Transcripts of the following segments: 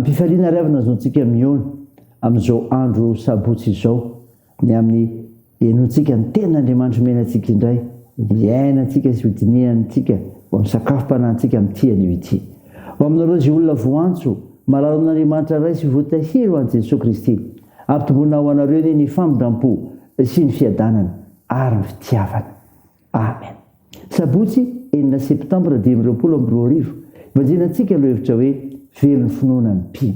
ampifaliana riavana zontsika miona amin'izao andro sabotsy izao ny amin'ny enontsika ny ten'Andriamanitra menantsika indray iainantsika sy hodiniantsika ho amin'ny sakafom-panantsika amin'ity anio ity. Ho aminareo izay olona voantso malalo an'Andriamanitra ray sy voatahiro ho an'i Jesosy Kristy ampitomboina ho anareo ny famindrampo sy ny fiadanana ary ny fitiavana. Amen. Sabotsy 9 septambra 2022 ivanjinantsika aloha hevitra hoe velon'ny finoana ny mpino.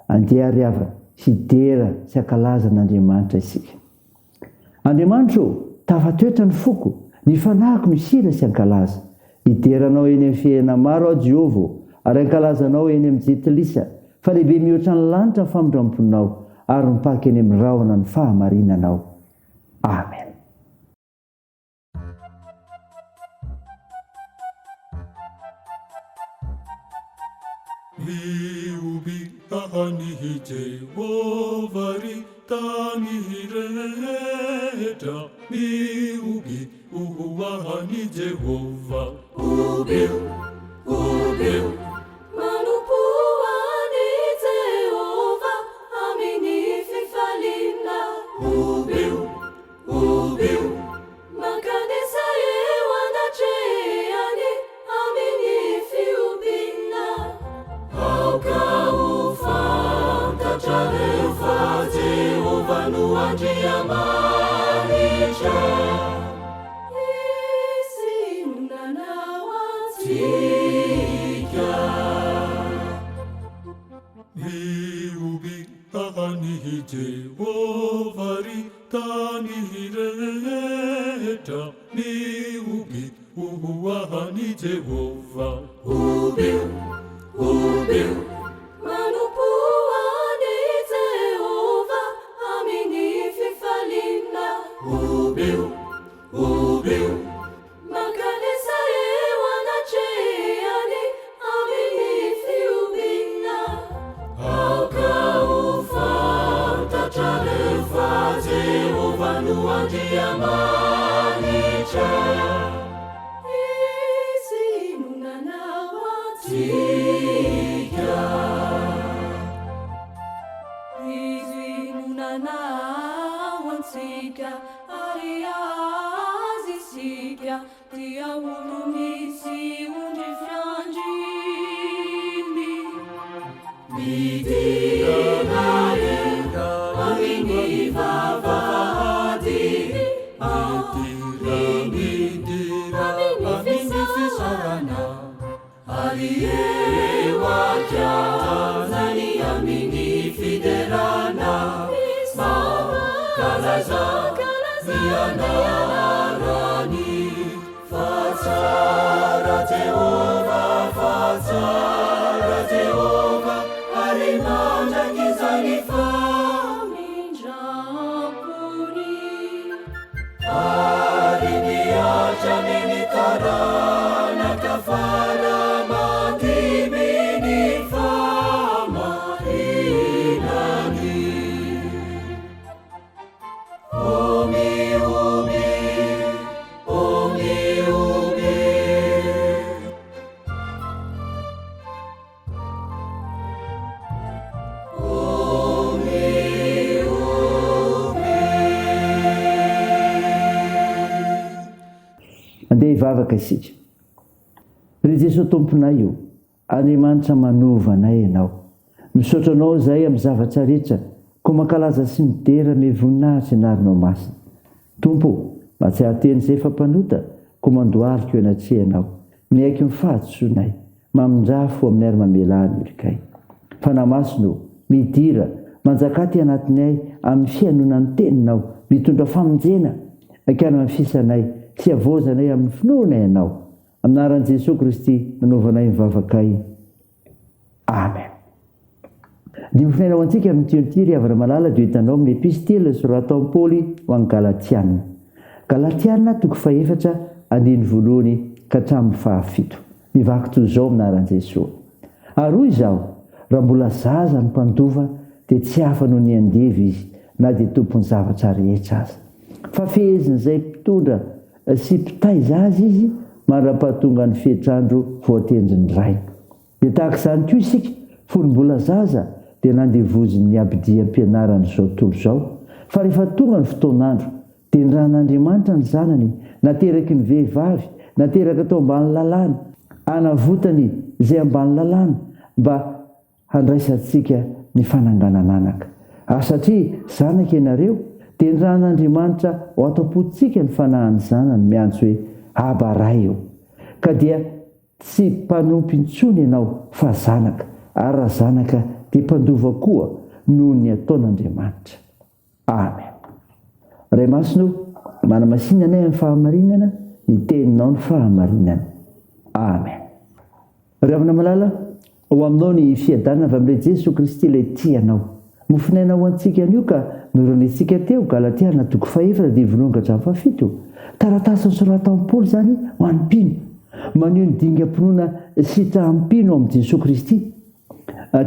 Andeha riava sy dera sy ankalaza n'Andriamanitra isika. Andriamanitra tafatoetra ny foko, ny fanahiko misira sy ankalaza. Hideranao eny amin'ny fiainana maro aho Jehova, ary ankalazanao eny amin'ny jetilisa, fa lehibe mihoatra ny lanitra ny famindramponao, ary mipaky eny amin'ny rahona ny fahamarinanao. Amen. Miubi ahani Jehova ritani reta. Miubi ahani Jehova. Ubiu, ubiu. Manupuani Jehova, amini fifalina. Ubiu, ubiu. Makanisa yewana cheani, amini fiubina. Auka tacharefa Jehova nuanjia manisha. Isinunanawatika. Miubi ahani Jehova ritani reta. Miubi ahani Jehova. Ubiu, ubiu. Manupuani Jehova, amini fifalina. Ubiu, ubiu. Makanisa yewana cheani, amini fiubina. Auka tacharefa Jehova nuanjia manisha. Isinunanawatika. Isinunanawatika, ariazisika, dia ulumisi unde frangini. Midirae, Amini vavadi, midira, amini fisarana. Aliye wakia, zani amini fiderana. Kalaza, Vianarani, Fatsara Jehova, Fatsara Jehova, Arimanda Gizalifa, Minjapuni. Arimiacha Mimitarana, Kafara Makimini Fama Inani. Omi, omi, omi, omi. Omi, omi. Andeha hivavaka isika. Ry Jesosy tomponay io, Andriamanitra manovanay ianao. Misaotra anao izay amin'ny zavatra rehetra, ko mankalaza sy midera me voninahitra ianarinao masina. Tompo, mba tsy ahateny izay fampanota, ko mandohalika eo anatrehanao. Miaiky ny fahatsoanay, mamindrafo amin'ny ary-mamelany olikay. Fanamasino, midira, manjakaty anatinay amin'ny fianonan'ny teninao, mitondra famonjena, akana amin'ny fisanay, sy avozanay amin'ny finoana ianao. Aminaran'i Jesosy Kristy nanaovanay mivavakay. Amen. Dimofinaina ho antsika amin'ity ity ry havana malala dia hitanao amin'ny epistely soratan'i Paoly ho an'ny Galatiana. Galatiana 4:1 ka hatramin'ny 7. Mivaky toy izao aminaran'i Jesosy. Ary hoy izaho, raha mbola zaza ny mpandova dia tsy hafa noho ny andevy izy na dia tompony zavatra rehetra aza. Fa feheziny izay mpitondra sy mpitaiza azy izy mandra-pahatonga ny fehitrandro voatendriny ray. Dia tahaka izany koa isika mbola zaza dia nandevoziny abidia ampianaran'izao tontolo izao fa rehefa tonga ny fotoan'andro dia ny ran'Andriamanitra ny zanany nateraky ny vehivavy nateraka tao ambany lalàna anavotany izay ambany lalàna mba handraisantsika ny fananganananaka satria zanaka ianareo dia ny ran'Andriamanitra ho ato-potsika ny fanahany zanany miantso hoe abaray io ka dia tsy mpanompy intsony ianao fa zanaka ary raha zanaka dia mpandova koa noho ny ataon'Andriamanitra. Amen. Ray masino manamasinanay amin'ny fahamarinana ny teninao ny fahamarinana. Amen. Ry avana malala ho aminao ny fiadanana avy amin'ilay Jesosy Kristy ilay tianao mofinaina ho antsika an'io ka noranitsika teo Galatiana 4:7 taratasy nosorata amin'ny Paoly zany ho an'ny mpino maneho ny dingam-pinoana sitrahampino amin'i Jesosy Kristy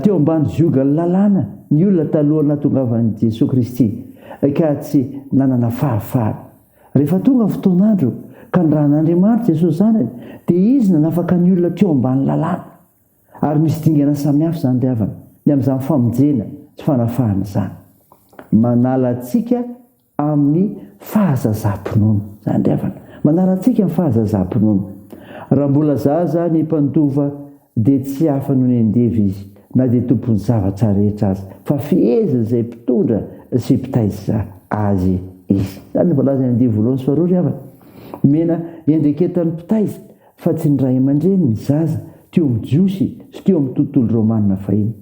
teo ambany zioga ny lalàna ny olona taloha natongavan'i Jesosy Kristy ka tsy nanana fahafahana rehefa tonga ny fotoan'andro ka ny ran'Andriamanitra Jesosy zanany dia izy nanafaka ny olona teo ambany lalàna ary misy dingana samihafa zany ry havana ny amin'izany famonjena sy fanafahana zany manala antsika amin'ny fahazazam-pinoana zany ry havana manala antsika amin'ny fahazazam-pinoana raha mbola zaza ny mpandova dia tsy hafa noho ny andevy izy na dia tompony zavatra rehetra azy fa fiheza izay mpitondra sy mpitaiza azy izy zany voalaza ny andevy voalohany sy faharoa ry havana mena endreketan'ny mpitaiza fa tsy ny ray aman-dreny ny zaza teo amin'ny jiosy sy teo amin'ny tontolo romanina fahiny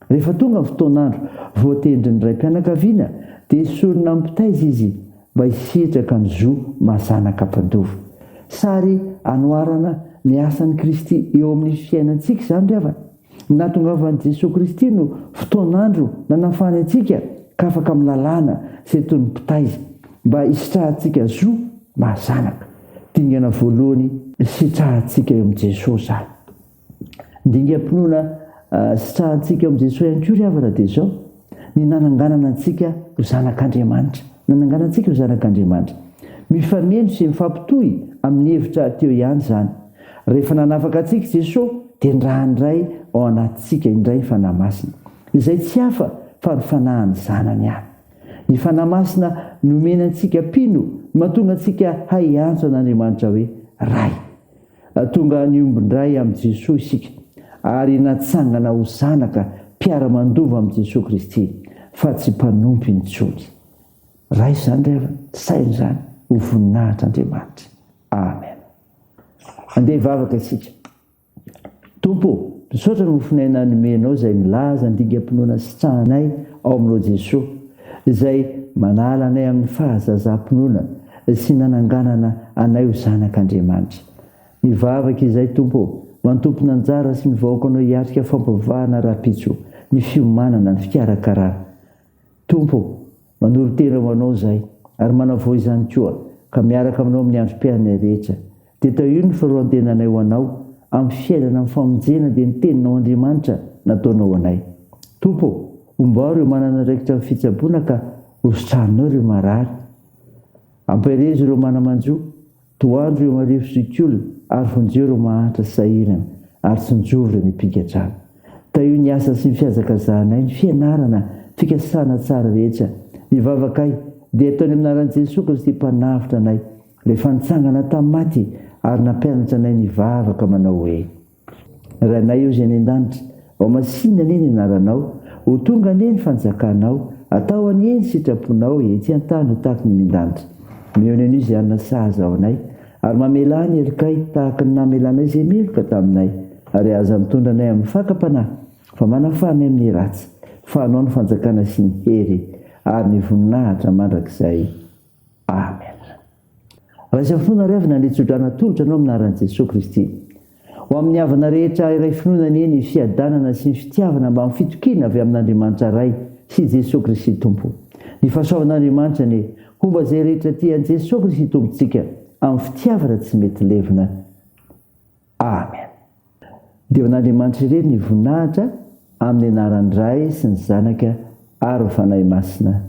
rehefa tonga ny fotoan'andro voatendry ny ray mpianakaviana dia esorina amin'ny mpitaiza izy mba hisitraka ny zo mazanaka mpandova sary anoarana ny asan'i Kristy eo amin'ny fiainantsika zany ry havana natongavan'i Jesosy Kristy no fotoan'andro nanafany antsika ka afaka amin'ny lalàna izay toy ny mpitaiza mba hisitrahantsika zo mazanaka dingana voalohany sitrahantsika eo amin'i Jesosy zany dingam-pinoana sitrahantsika eo amin'i Jesosy ihany koa ry havana dia izao ny nananganana antsika ho zanak'Andriamanitra nananganantsika ho zanak'Andriamanitra mifameno sy mifampitohy amin'ny hevitra teo ihany zany rehefa nanafaka antsika Jesosy dia ny raha ndray ao anatintsika indray ny fanahy masina izay tsy hafa fa ny fanahany zanany ihany ny fanahy masina nomena antsika mpino mahatonga antsika hay antso an'Andriamanitra hoe ray tonga ny ombindray amin'i Jesosy isika ary natsangana ho zanaka mpiara-mandova amin'i Jesosy Kristy fa tsy mpanompy intsony ray zany ry havana sainy zany ho voninahitr'Andriamanitra. Amen. Andeha hivavaka isika. Tompo misaotra ny mofinaina nomenao izay milaza ny dingam-pinoana sitrahanay ao aminao Jesosy izay manala anay amin'ny fahazazam-pinoana sy nananganana anay ho zanak'Andriamanitra. Mivavaka izay Tompo manotompona anjara sy mivahoaka anao hiatrika fampavahana rahampitso ny fiomanana ny fikarakarana. Tompo manoro-tena ho anao izay ary manavao izany koa ka miaraka aminao amin'ny androm-piainana rehetra dia tao io ny faroan-tenanay ho anao amin'ny fiainana amin'ny famonjena dia ny teninao Andriamanitra nataonao anay. Tompo ombao ireo manana raikitra amin'ny fitsaboana ka hositranao ireo marary ampahirezy ireo manamanjo toandro ireo marefo zokiolona ary vonjeo ireo mahantra sahirana ary tsonjovy ireo mipigadrana. Tao io ny asa sy ny fiazakazanay ny fianarana fikasana tsara rehetra mivavakay dia ataony amin'ny anaran'i Jesosy Kristy mpanavitra anay rehefa nitsangana tamin'ny maty ary nampianatra anay nivavaka manao hoe raha anay eo izay ny an-danitra ao masinana eny ny anaranao ho tonga anie ny fanjakanao atao anie ny sitraponao ety an-tany ho tahaka ny min-danitra mihony an'io izay anona sahaza ao anay ary mamela ny erikay tahaka ny namelanay izay meloka taminay ary aza mitondra anay amin'ny fakapanahy fa manafanay amin'ny ratsy fa anao ny fanjakana sy ny hery ary ny voninahitra mandrakizay. Amen. Raha izay finoana ry havana ny tsodrana tolotra anao aminaran'i Jesosy Kristy ho amin'ny havana rehetra iray finoana eny fiadanana sy ny fitiavana mba amin'ny fitokina avy amin'Andriamanitra ray sy Jesosy Kristy Tompo. Ny fahasoavan'Andriamanitra ny homba izay rehetra tian'i Jesosy Kristy Tompontsika amin'ny fitiavana tsy mety levina. Amen. Dia n'Andriamanitra ireny ny voninahitra amin'ny anaran'ny Ray sy ny Zanaka ary ny Fanahy Masina.